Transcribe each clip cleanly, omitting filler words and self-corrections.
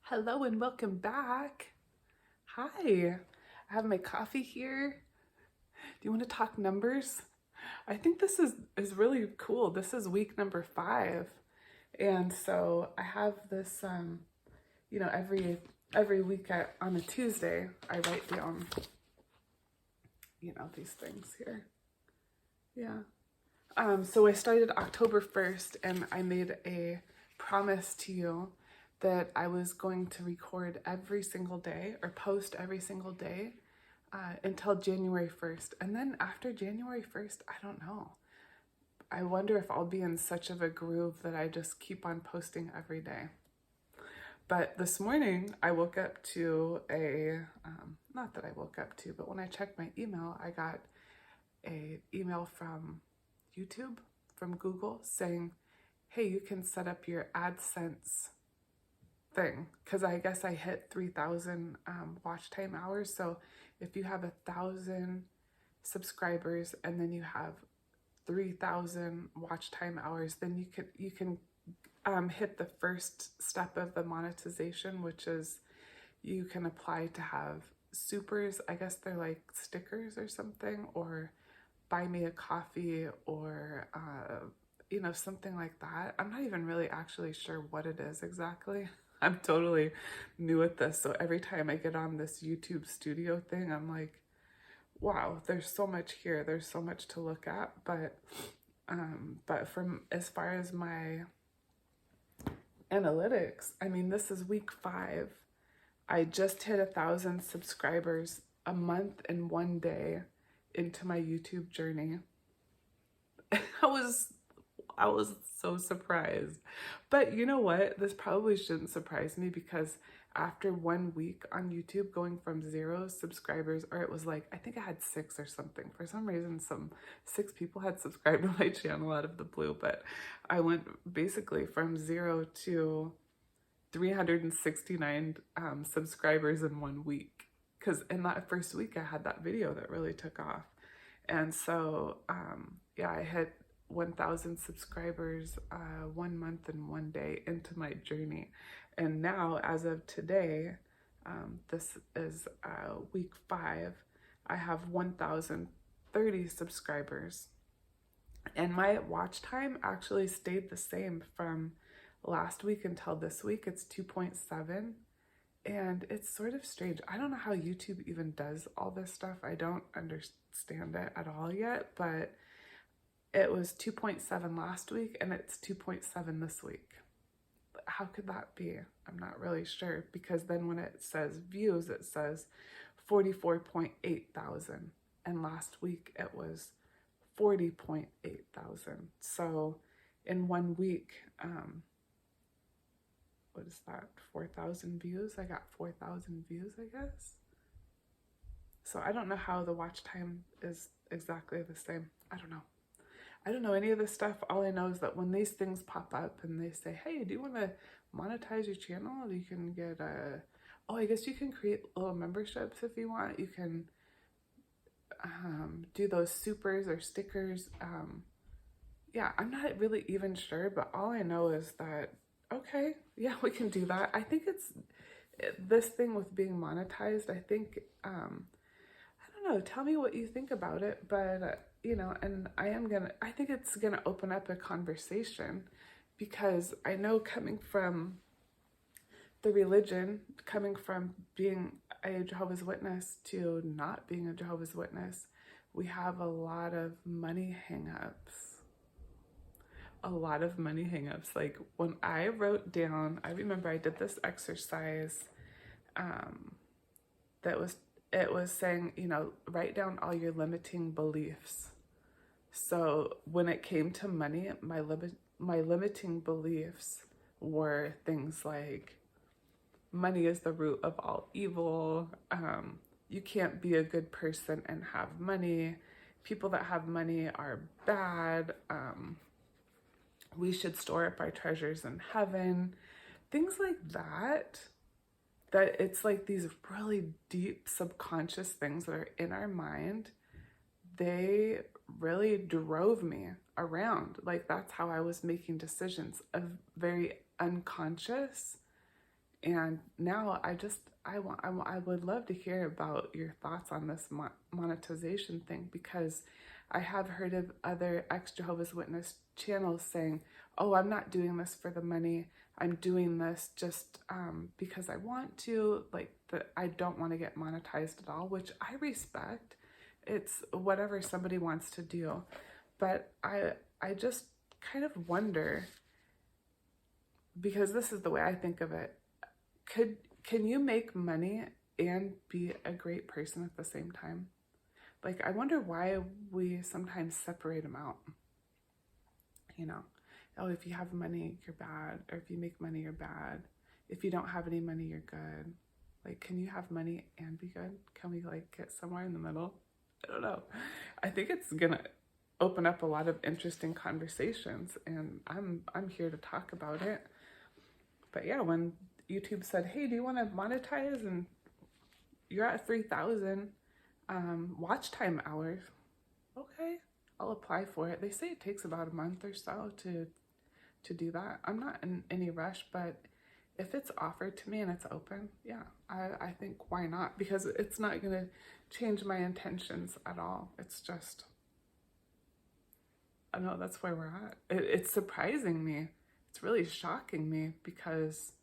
Hello and welcome back. Hi, I have my coffee here. Do you want to talk numbers? I think this is really cool. This is week number 5. And so I have this every week on a Tuesday I write down these things here. Yeah. So I started October 1st and I made a promise to you that I was going to record every single day or post every single day until January 1st. And then after January 1st, I don't know. I wonder if I'll be in such of a groove that I just keep on posting every day. But this morning I woke up to not that I woke up to, but when I checked my email, I got an email from YouTube, from Google, saying, hey, you can set up your AdSense thing, because I guess I hit 3,000 watch time hours. So if you have 1,000 subscribers and then you have 3,000 watch time hours, then you can hit the first step of the monetization, which is you can apply to have supers. I guess they're like stickers or something, or buy me a coffee, or something like that. I'm not even really actually sure what it is exactly. I'm totally new at this, so every time I get on this YouTube studio thing, I'm like, wow, there's so much here, there's so much to look at. But from as far as my analytics, I mean, this is week 5. I just hit 1,000 subscribers a month and 1 day into my YouTube journey. I was so surprised. But you know what? This probably shouldn't surprise me, because after 1 week on YouTube, going from 0 subscribers, or it was like, I think I had 6 or something. For some reason, 6 people had subscribed to my channel out of the blue, but I went basically from 0 to 369 subscribers in 1 week. Because in that first week, I had that video that really took off. And so, yeah, I hit 1,000 subscribers 1 month and 1 day into my journey. And now, as of today, this is week 5, I have 1,030 subscribers. And my watch time actually stayed the same from last week until this week. It's 2.7. And it's sort of strange. I don't know how YouTube even does all this stuff. I don't understand it at all yet, but it was 2.7 last week and it's 2.7 this week. How could that be? I'm not really sure, because then when it says views, it says 44.8 thousand. And last week it was 40.8 thousand. So in 1 week, what is that, 4,000 views? I got 4,000 views, I guess. So I don't know how the watch time is exactly the same. I don't know any of this stuff. All I know is that when these things pop up and they say, hey, do you want to monetize your channel? You can get I guess you can create little memberships if you want. You can do those supers or stickers. Yeah, I'm not really even sure, but all I know is that, okay, yeah, we can do that. I think it's this thing with being monetized. I think, I don't know, tell me what you think about it, but and I think it's gonna open up a conversation, because I know, coming from the religion, coming from being a Jehovah's Witness to not being a Jehovah's Witness, we have a lot of money hangups. Like when I wrote down, I remember I did this exercise it was saying, write down all your limiting beliefs. So when it came to money, my limiting beliefs were things like, money is the root of all evil. You can't be a good person and have money. People that have money are bad. We should store up our treasures in heaven. Things like that. That it's like these really deep subconscious things that are in our mind. They really drove me around. Like, that's how I was making decisions, of very unconscious. And now I would love to hear about your thoughts on this monetization thing, because I have heard of other ex-Jehovah's Witness channels saying, oh, I'm not doing this for the money. I'm doing this just because I want to, like, I don't want to get monetized at all, which I respect. It's whatever somebody wants to do. But I just kind of wonder, because this is the way I think of it. Can you make money and be a great person at the same time? Like, I wonder why we sometimes separate them out. You know, oh, if you have money, you're bad. Or if you make money, you're bad. If you don't have any money, you're good. Like, can you have money and be good? Can we, like, get somewhere in the middle? I don't know. I think it's gonna open up a lot of interesting conversations, and I'm here to talk about it. But yeah, when YouTube said, hey, do you want to monetize? And you're at 3,000 watch time hours. Okay, I'll apply for it. They say it takes about a month or so to do that. I'm not in any rush, but if it's offered to me and it's open, yeah, I think why not? Because it's not going to change my intentions at all. It's just, I know that's where we're at. It's surprising me. It's really shocking me, because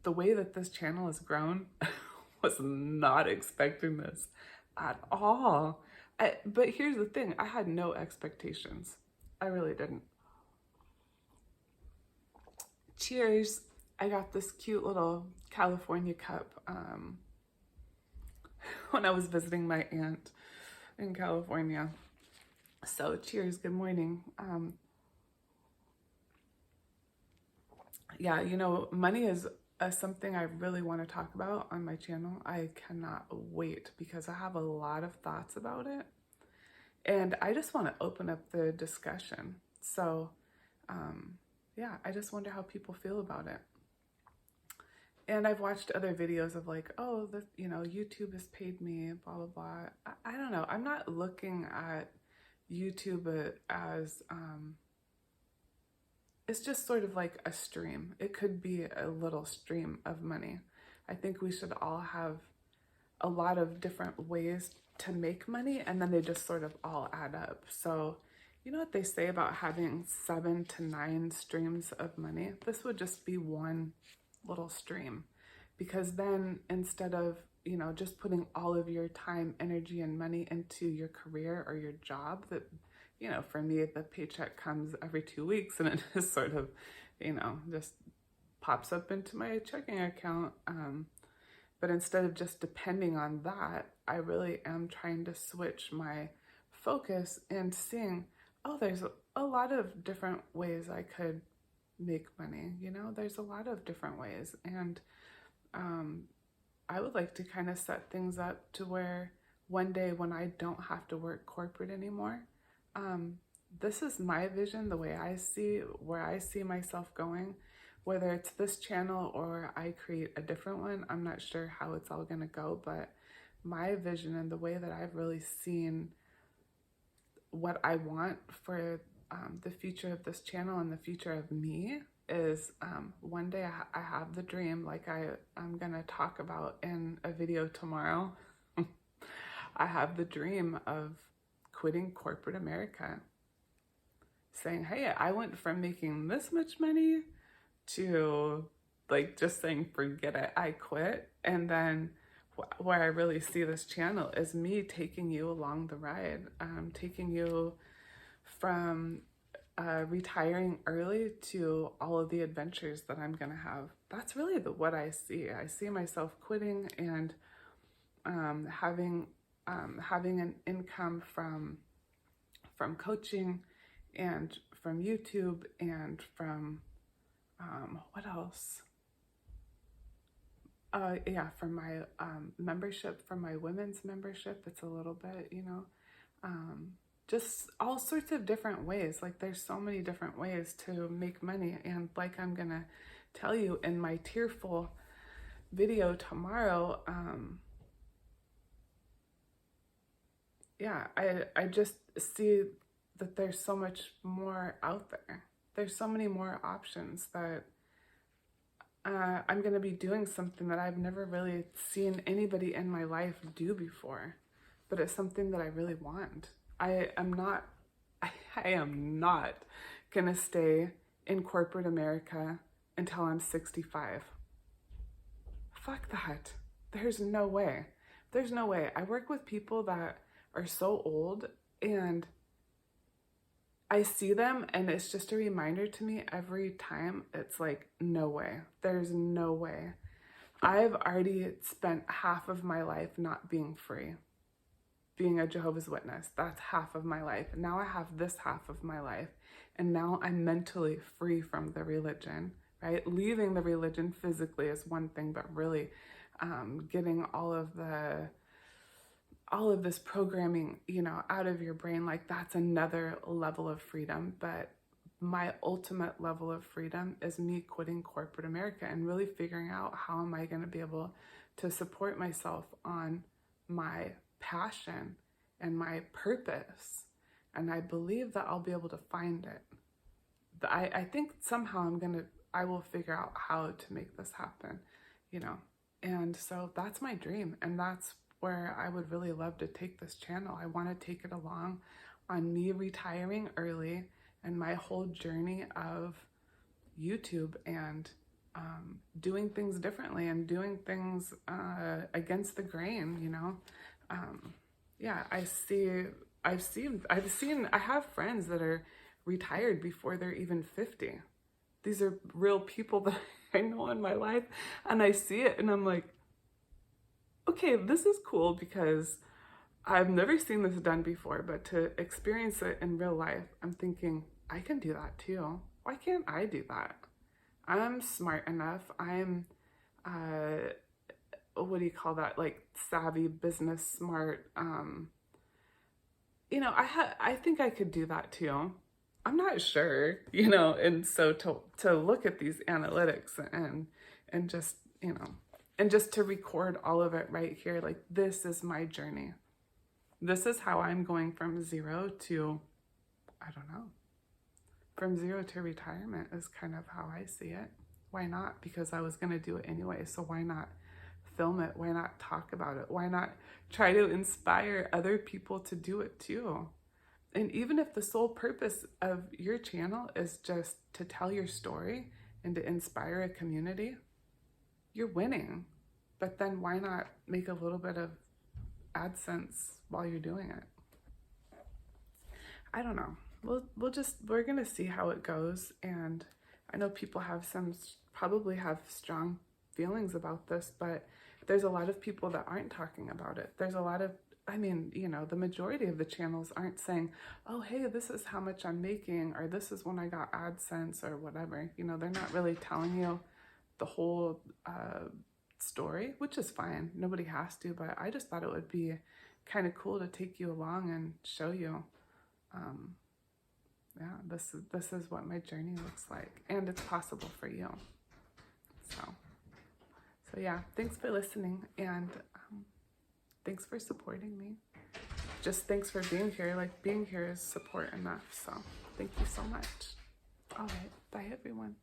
the way that this channel has grown, was not expecting this at all. But here's the thing, I had no expectations. I really didn't. Cheers. I got this cute little California cup when I was visiting my aunt in California. So cheers, good morning. Yeah, you know, money is something I really want to talk about on my channel. I cannot wait, because I have a lot of thoughts about it. And I just want to open up the discussion. So, yeah, I just wonder how people feel about it. And I've watched other videos of like, oh, YouTube has paid me, blah, blah, blah. I don't know. I'm not looking at YouTube as, it's just sort of like a stream. It could be a little stream of money. I think we should all have a lot of different ways to make money, and then they just sort of all add up. So, you know what they say about having 7 to 9 streams of money? This would just be one little stream, because then instead of, just putting all of your time, energy, and money into your career or your job that, for me, the paycheck comes every 2 weeks and it just sort of, just pops up into my checking account. But instead of just depending on that, I really am trying to switch my focus and seeing, oh, there's a lot of different ways I could make money. There's a lot of different ways. And I would like to kind of set things up to where one day when I don't have to work corporate anymore, this is my vision, the way I see, where I see myself going. Whether it's this channel or I create a different one, I'm not sure how it's all going to go, but my vision and the way that I've really seen what I want for the future of this channel and the future of me is one day I have the dream, like I'm going to talk about in a video tomorrow. I have the dream of quitting corporate America, saying, hey, I went from making this much money to like just saying, forget it, I quit. And then where I really see this channel is me taking you along the ride, taking you from retiring early to all of the adventures that I'm gonna have. That's really what I see. I see myself quitting and having an income from coaching and from YouTube and from what else? Yeah, from my membership, from my women's membership, it's a little bit, just all sorts of different ways. Like there's so many different ways to make money. And like I'm gonna tell you in my tearful video tomorrow, yeah, I just see that there's so much more out there. There's so many more options that I'm going to be doing something that I've never really seen anybody in my life do before, but it's something that I really want. I am not going to stay in corporate America until I'm 65. Fuck that. There's no way. There's no way. I work with people that are so old, and I see them, and it's just a reminder to me every time. It's like, no way. There's no way. I've already spent half of my life not being free, being a Jehovah's Witness. That's half of my life. Now I have this half of my life, and now I'm mentally free from the religion, right? Leaving the religion physically is one thing, but really getting all of this programming, out of your brain, like that's another level of freedom. But my ultimate level of freedom is me quitting corporate America and really figuring out how am I going to be able to support myself on my passion and my purpose. And I believe that I'll be able to find it. I think somehow I will figure out how to make this happen, And so that's my dream. And that's where I would really love to take this channel. I want to take it along on me retiring early and my whole journey of YouTube and doing things differently and doing things against the grain, Yeah, I have friends that are retired before they're even 50. These are real people that I know in my life, and I see it and I'm like, okay, this is cool because I've never seen this done before, but to experience it in real life, I'm thinking, I can do that too. Why can't I do that? I'm smart enough. I'm, what do you call that? Like savvy, business smart. I think I could do that too. I'm not sure, and so to look at these analytics and just, and just to record all of it right here, like this is my journey. This is how I'm going from zero to, I don't know, from zero to retirement is kind of how I see it. Why not? Because I was going to do it anyway. So why not film it? Why not talk about it? Why not try to inspire other people to do it too? And even if the sole purpose of your channel is just to tell your story and to inspire a community, you're winning. But then why not make a little bit of AdSense while you're doing it? I don't know. We're going to see how it goes. And I know people probably have strong feelings about this, but there's a lot of people that aren't talking about it. There's a lot of, the majority of the channels aren't saying, oh, hey, this is how much I'm making, or this is when I got AdSense or whatever. They're not really telling you the whole story, which is fine. Nobody has to, but I just thought it would be kind of cool to take you along and show you, this is what my journey looks like, and it's possible for you. So yeah, thanks for listening, and thanks for supporting me. Just thanks for being here. Like, being here is support enough. So thank you so much. All right. Bye, everyone.